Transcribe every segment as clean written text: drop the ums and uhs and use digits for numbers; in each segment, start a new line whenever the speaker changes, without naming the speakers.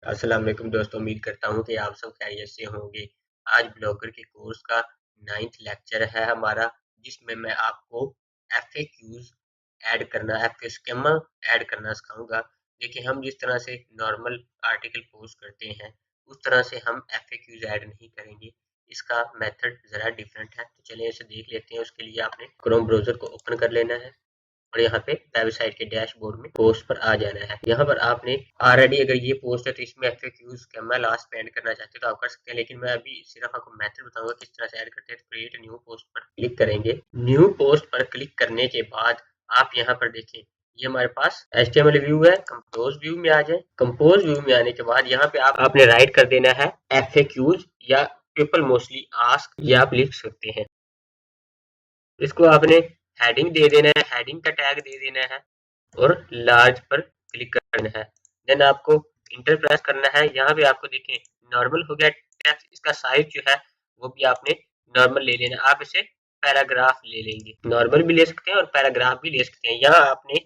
अस्सलाम वालेकुम दोस्तों, उम्मीद करता हूँ कि आप सब खैरियत से होंगे। आज ब्लॉगर के कोर्स का 9th लेक्चर है हमारा, जिसमें मैं आपको एफएक्यूज़ ऐड करना एफएस्केमा ऐड करना सिखाऊँगा। देखिए, हम जिस तरह से नॉर्मल आर्टिकल पोस्ट करते हैं, उस तरह से हम एफएक्यूज़ ऐड नहीं करेंगे। इसका मेथड ज़रा डिफरेंट है, तो चलिए इसे देख लेते हैं। उसके लिए आपने क्रोम ब्राउज़र को ओपन कर लेना है और यहाँ पे वेबसाइट के डैशबोर्ड में पोस्ट पर आ जाना है। यहाँ पर आपने ऑलरेडी अगर ये पोस्ट है तो इसमें एफएक्यूज़ कैमरा लास्ट पे ऐड करना चाहते हो तो आप कर सकते हैं, लेकिन मैं अभी सिर्फ आपको मेथड बताऊंगा किस तरह से ऐड करते हैं। तो क्रिएट न्यू पोस्ट पर क्लिक करेंगे। न्यू पोस्ट पर क्लिक करने के बाद आप यहाँ पर देखें, ये हमारे पास HTML व्यू है। कंपोज व्यू में आ जाए। कंपोज व्यू में आने के बाद यहाँ पे आपने राइट कर देना है एफएक्यूज़ या पीपल मोस्टली आस्क, ये आप लिख सकते हैं। इसको आपने हेडिंग दे देना है, हेडिंग का टैग दे देना है और लार्ज पर क्लिक करना है। देन आपको इंटर प्रेस करना है। यहाँ पे आपको देखें नॉर्मल हो गया टेक्स्ट। इसका साइज जो है वो भी आपने नॉर्मल ले लेना। आप इसे पैराग्राफ ले लेंगे, नॉर्मल भी ले सकते हैं और पैराग्राफ भी ले सकते हैं। यहाँ आपने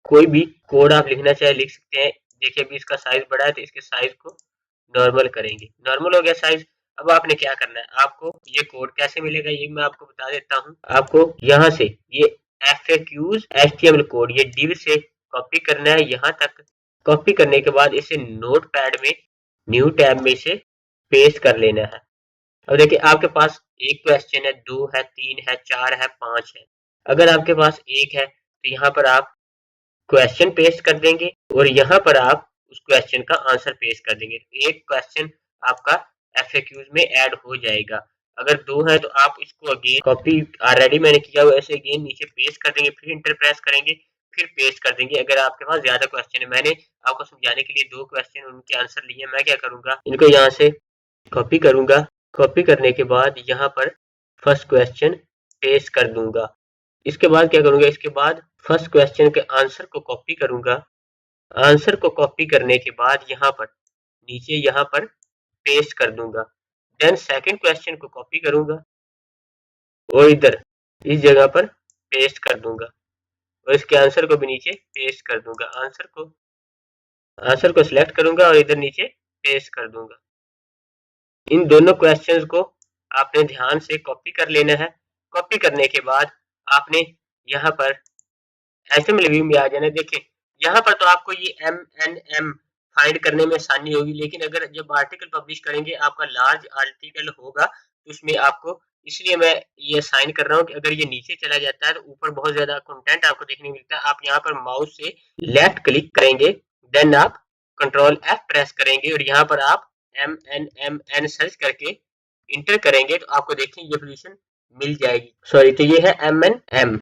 कोई भी कोड आप लिखना चाहे लिख सकते हैं। देखिए अभी इसका साइज बड़ा है तो इसके साइज को नॉर्मल करेंगे। नॉर्मल हो गया साइज। अब आपने क्या करना है, आपको ये कोड कैसे मिलेगा ये मैं आपको बता देता हूँ। आपको यहाँ से ये FAQs HTML कोड ये div से कॉपी करना है यहाँ तक। कॉपी करने के बाद इसे नोट पैड में न्यू टैब में से पेस्ट कर लेना है। अब देखिए आपके पास एक क्वेश्चन है, 2 है, 3 है, 4 है, 5 है। अगर आपके पास एक है तो यहाँ पर आप क्वेश्चन पेस्ट कर देंगे और यहाँ पर आप उस क्वेश्चन का आंसर पेस्ट कर देंगे। एक क्वेश्चन आपका FAQs में ऐड हो जाएगा। अगर 2 है तो आप इसको अगेन कॉपी ऑलरेडी मैंने किया हुआ ऐसे अगेन नीचे पेस्ट कर देंगे, फिर इंटर प्रेस करेंगे, फिर पेस्ट कर देंगे। अगर आपके पास ज्यादा क्वेश्चन है, मैंने आपको समझाने के लिए 2 क्वेश्चन उनके आंसर लिए। मैं क्या करूंगा, इनको यहाँ से कॉपी करूंगा। कॉपी करने के बाद यहाँ पर फर्स्ट क्वेश्चन पेस्ट कर दूंगा। इसके बाद क्या करूंगा, इसके बाद फर्स्ट क्वेश्चन के आंसर को कॉपी करूंगा। आंसर को कॉपी करने के बाद यहाँ पर नीचे यहाँ पर पेस्ट कर दूंगा। देन सेकंड क्वेश्चन को कॉपी करूंगा और इधर इस जगह पर पेस्ट कर दूंगा और इसके आंसर को भी नीचे पेस्ट कर दूंगा। आंसर को सिलेक्ट करूंगा और इधर नीचे पेस्ट कर दूंगा। इन दोनों क्वेश्चंस को आपने ध्यान से कॉपी कर लेना है। कॉपी करने के बाद आपने यहाँ पर HTML व्यू में आ जाना। देखिए यहाँ पर तो आपको ये MNM फाइंड करने में आसानी होगी, लेकिन अगर जब आर्टिकल पब्लिश करेंगे आपका लार्ज आर्टिकल होगा तो उसमें आपको, इसलिए मैं ये साइन कर रहा हूँ कि अगर ये नीचे चला जाता है तो ऊपर बहुत ज्यादा कंटेंट आपको देखने मिलता है। आप यहाँ पर माउस से लेफ्ट क्लिक करेंगे, देन आप कंट्रोल F प्रेस करेंगे और यहाँ पर आप MNMN सर्च करके इंटर करेंगे तो आपको देखिए ये पोजीशन मिल जाएगी। सॉरी, तो ये है MNM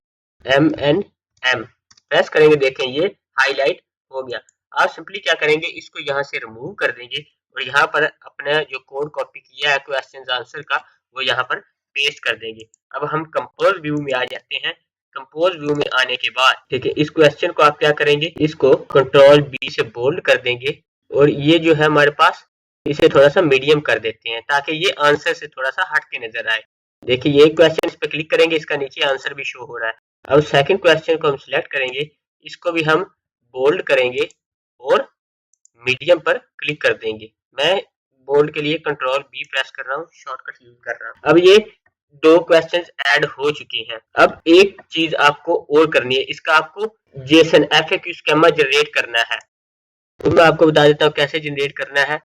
प्रेस करेंगे, देखें ये हाईलाइट हो गया। आप सिंपली क्या करेंगे, इसको यहाँ से रिमूव कर देंगे और यहाँ पर अपना जो कोड कॉपी किया है क्वेश्चन आंसर का वो यहाँ पर पेस्ट कर देंगे। अब हम कंपोज व्यू में आ जाते हैं। कंपोज व्यू में आने के बाद ठीक है, इस क्वेश्चन को आप क्या करेंगे, इसको कंट्रोल B से बोल्ड कर देंगे और ये जो है हमारे पास इसे थोड़ा सा मीडियम कर देते हैं ताकि ये आंसर से थोड़ा सा हट के नजर आए। देखिए ये क्वेश्चन इस पे क्लिक करेंगे, इसका नीचे आंसर भी शो हो रहा है। अब सेकंड क्वेश्चन को हम सिलेक्ट करेंगे, इसको भी हम बोल्ड करेंगे और मीडियम पर क्लिक कर देंगे। मैं बोल्ड के लिए कंट्रोल B प्रेस कर रहा हूँ, शॉर्टकट यूज कर रहा हूँ। अब ये 2 क्वेश्चंस ऐड हो चुके हैं। अब एक चीज आपको और करनी है, इसका आपको JSON FAQ स्कीमा जनरेट करना है। तो मैं आपको बता देता हूँ कैसे जनरेट करना है।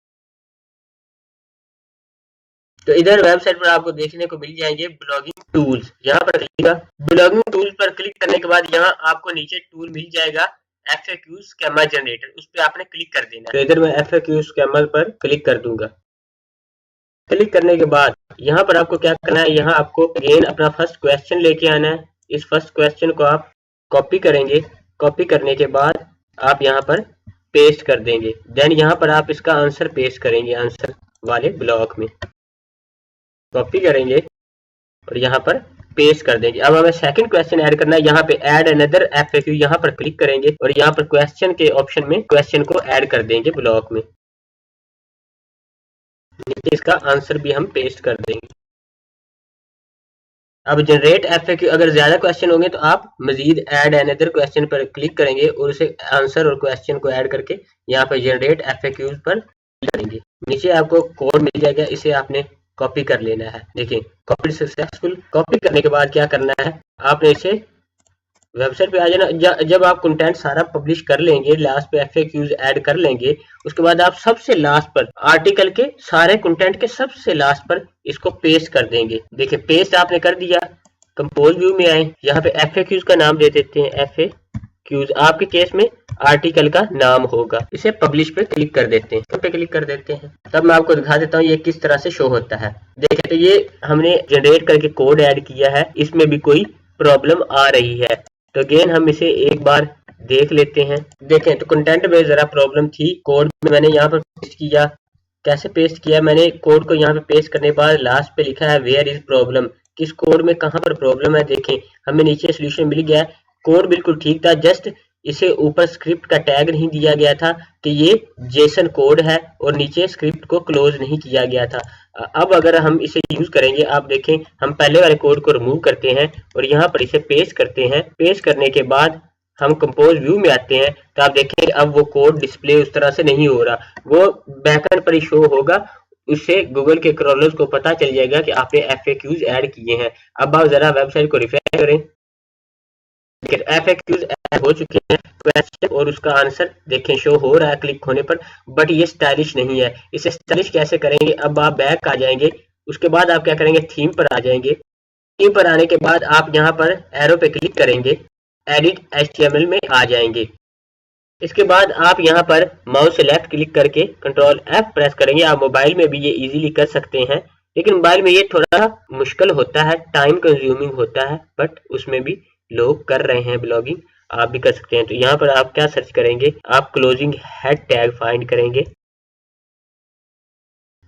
तो इधर वेबसाइट पर आपको देखने को मिल जाएंगे ब्लॉगिंग टूल्स। यहाँ पर क्लिक, ब्लॉगिंग टूल्स पर क्लिक करने के बाद यहाँ आपको नीचे टूल मिल जाएगा FAQ स्कीमा जनरेटर, उस पर आपने क्लिक कर देना है। तो इधर मैं FAQ स्कीमा पर क्लिक कर दूंगा। क्लिक करने के बाद यहाँ पर आपको क्या करना है, यहाँ आपको अगेन अपना फर्स्ट क्वेश्चन लेके आना है। इस फर्स्ट क्वेश्चन को आप कॉपी करेंगे। कॉपी करने के बाद आप यहाँ पर पेस्ट कर देंगे। देन यहाँ पर आप इसका आंसर पेस्ट करेंगे, आंसर वाले ब्लॉक में कॉपी करेंगे और यहाँ पर पेस्ट कर देंगे। अब हमें सेकंड क्वेश्चन ऐड करना है। यहाँ पे ऐड अनदर FAQ यहाँ पर क्लिक करेंगे और यहाँ पर क्वेश्चन के ऑप्शन में क्वेश्चन को ऐड कर देंगे ब्लॉक में। इसका आंसर भी हम पेस्ट कर देंगे। अब जनरेट FAQ, अगर ज्यादा क्वेश्चन होंगे तो आप मजीद ऐड अनदर क्वेश्चन पर क्लिक करेंगे और उसे आंसर और क्वेश्चन को ऐड करके यहाँ पर जनरेट FAQs पर करेंगे, नीचे आपको कोड मिल जाएगा, इसे आपने कॉपी कर लेना है। देखिए कॉपी सक्सेसफुल। कॉपी करने के बाद क्या करना है, आपने इसे वेबसाइट पे आ जाना। जब आप कंटेंट सारा पब्लिश कर लेंगे, लास्ट पे एफएक्यूज ऐड कर लेंगे, उसके बाद आप सबसे लास्ट पर आर्टिकल के सारे कंटेंट के सबसे लास्ट पर इसको पेस्ट कर देंगे। देखिए पेस्ट आपने कर दिया। कंपोज व्यू में आए, यहाँ पे एफएक्यूज का नाम दे देते हैं, एफएक्यूज आपके केस में आर्टिकल का नाम होगा। इसे पब्लिश पे क्लिक कर देते हैं, पे क्लिक कर देते हैं। तब मैं आपको दिखा देता हूँ ये किस तरह से शो होता है। देखिए तो ये हमने जनरेट करके कोड ऐड किया है, इसमें भी कोई प्रॉब्लम आ रही है। तो अगेन हम इसे एक बार देख लेते हैं। देखें तो कंटेंट में जरा प्रॉब्लम थी, कोड में मैंने यहाँ पर पेस्ट किया। कैसे पेस्ट किया, मैंने कोड को यहाँ पे पेस्ट करने के बाद लास्ट पे लिखा है वेयर इज प्रॉब्लम, किस कोड में कहाँ पर प्रॉब्लम है। देखें हमें नीचे सोल्यूशन मिल गया। कोड बिल्कुल ठीक था, जस्ट इसे ऊपर स्क्रिप्ट का टैग नहीं दिया गया था कि ये जेसन कोड है, और नीचे स्क्रिप्ट को क्लोज नहीं किया गया था। अब अगर हम इसे यूज करेंगे, आप देखें हम पहले वाले कोड को रिमूव करते हैं और यहाँ पर इसे पेस्ट करते हैं। पेस्ट करने के बाद हम कंपोज व्यू में आते हैं, तो आप देखें अब वो कोड डिस्प्ले उस तरह से नहीं हो रहा, वो बैकएंड पर ही शो होगा। उससे गूगल के क्रॉलर्स को पता चल जाएगा कि आपने एफएक्यूज ऐड किए हैं। अब आप जरा वेबसाइट को रिफ्रेश करें, एफएक्यूज ऐड हो चुके हैं, क्वेश्चन और उसका आंसर देखें शो हो रहा है क्लिक होने पर, बट ये स्टाइलिश नहीं है। इसे स्टाइलिश कैसे करेंगे, अब आप बैक आ जाएंगे, उसके बाद आप क्या करेंगे, थीम पर आ जाएंगे। थीम पर आने के बाद आप यहाँ पर एरो पे क्लिक करेंगे, एडिट एचटीएमएल में आ जाएंगे। इसके बाद आप यहाँ पर माउस सेलेक्ट क्लिक करके कंट्रोल एफ प्रेस करेंगे। आप मोबाइल में भी ये इजीली कर सकते हैं, लेकिन मोबाइल में ये थोड़ा मुश्किल होता है, टाइम कंज्यूमिंग होता है, बट उसमें भी लोग कर रहे हैं ब्लॉगिंग, आप भी कर सकते हैं। तो यहाँ पर आप क्या सर्च करेंगे, आप क्लोजिंग हेड टैग फाइंड करेंगे।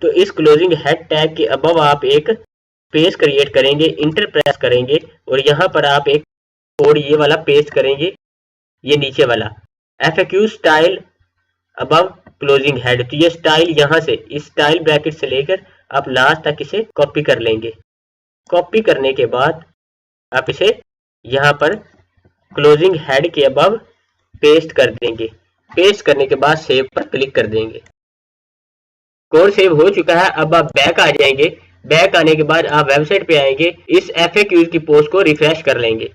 तो इस क्लोजिंग हेड टैग के अबव आप एक पेज क्रिएट करेंगे, इंटर प्रेस करेंगे और यहाँ पर आप एक कोड ये वाला पेस्ट करेंगे, ये नीचे वाला FAQ style above closing head. तो ये स्टाइल यहाँ से इस स्टाइल ब्रैकेट से लेकर आप लास्ट तक इसे कॉपी कर लेंगे। कॉपी करने के बाद आप इसे यहाँ पर क्लोजिंग हेड के अबव पेस्ट कर देंगे। पेस्ट करने के बाद सेव पर क्लिक कर देंगे। कोड सेव हो चुका है। अब आप बैक आ जाएंगे। बैक आने के बाद आप वेबसाइट पे आएंगे, इस FAQ की पोस्ट को रिफ्रेश कर लेंगे।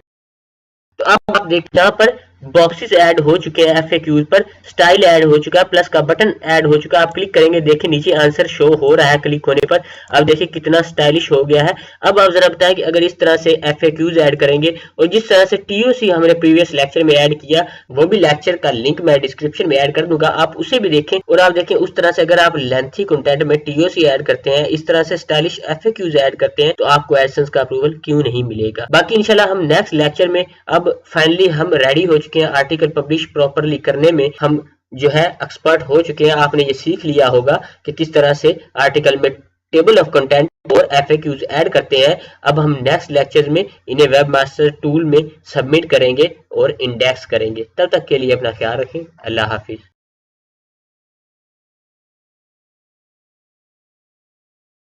तो अब आप देखिए यहाँ पर बॉक्सेस ऐड हो चुके हैं, FAQs पर स्टाइल ऐड हो चुका है, प्लस का बटन ऐड हो चुका है। आप क्लिक करेंगे, देखिए नीचे आंसर शो हो रहा है क्लिक होने पर। अब देखिए कितना स्टाइलिश हो गया है। अब आप जरा बताएं कि अगर इस तरह से FAQs ऐड करेंगे और जिस तरह से TOC हमने प्रीवियस लेक्चर में ऐड किया, वो भी लेक्चर का लिंक मैं डिस्क्रिप्शन में ऐड कर दूंगा, आप उसे भी देखें। और आप देखें उस तरह से अगर आप लेंथी कंटेंट में TOC ऐड करते हैं, इस तरह से स्टाइलिश FAQs ऐड करते हैं, तो आपको एडसेंस का अप्रूवल क्यों नहीं मिलेगा। बाकी इंशाल्लाह हम नेक्स्ट लेक्चर में, अब फाइनली हम रेडी हो चुके हैं आर्टिकल पब्लिश प्रॉपरली करने में, हम जो है एक्सपर्ट हो चुके हैं। आपने ये सीख लिया होगा कि किस तरह से आर्टिकल में टेबल ऑफ कंटेंट और FAQs ऐड करते हैं। अब हम नेक्स्ट लेक्चर में इन्हें वेबमास्टर टूल में सबमिट करेंगे और इंडेक्स करेंगे। तब तक के लिए अपना ख्याल रखें। अल्लाह हाफिज।